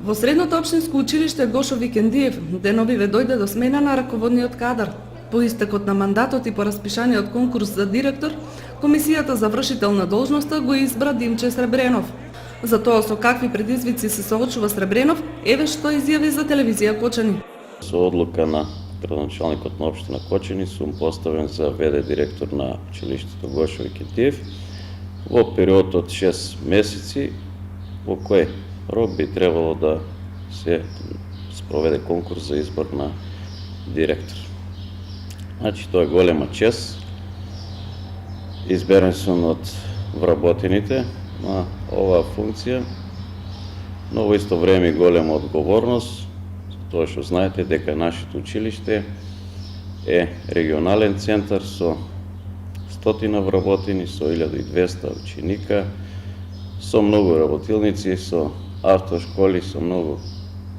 Во Средното општинско училиште Гошо Викендиев деновиве дојде до смена на раководниот кадар. По истекот на мандатот и по распишаниот конкурс за директор, комисијата за вршител на должноста го избра Димче Сребренов. За тоа со какви предизвици се соочува Сребренов, еве што изјави за телевизија Кочани. Со одлука на градоначалникот на општина Кочани сум поставен за ВД директор на училиштето Гошо Викендиев во период од 6 месеци, во кој рок би требало да се спроведе конкурс за избор на директор. Значи, тоа е голема чест. Изберен сум од вработените на оваа функција, но во исто време голема одговорност, тоа што знаете дека нашето училиште е регионален центар со 100 вработени, со 1200 ученика, со многу работилници, со автошколи, со многу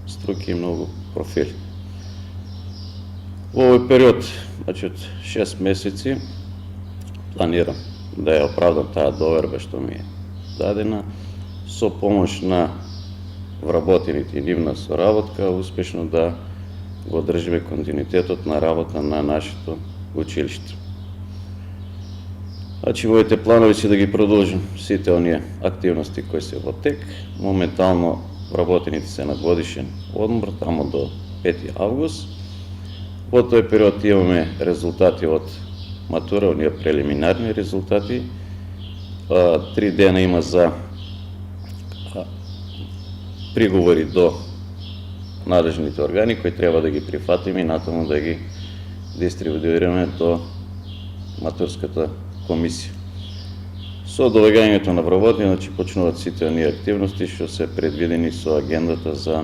струки и многу профили. Во овој период, значи од 6 месеци, планирам да ја оправдам таа доверба што ми е дадена, со помош на вработените и нивна соработка, успешно да го одржиме континуитетот на работа на нашето училиште. Значи, моите планови се да ги продолжим сите оние активности кои се во тек. Моментално вработените се на годишен одмор, тамо до 5 август. Во тој период имаме резултати од матура, оние прелиминарни резултати. 3 дена има за приговори до надлежните органи кои треба да ги прифатиме и натаму да ги дистрибуираме до матурската комисија. Со довегањето на вработени, значи почнуваат сите оние активности што се предвидени со агендата за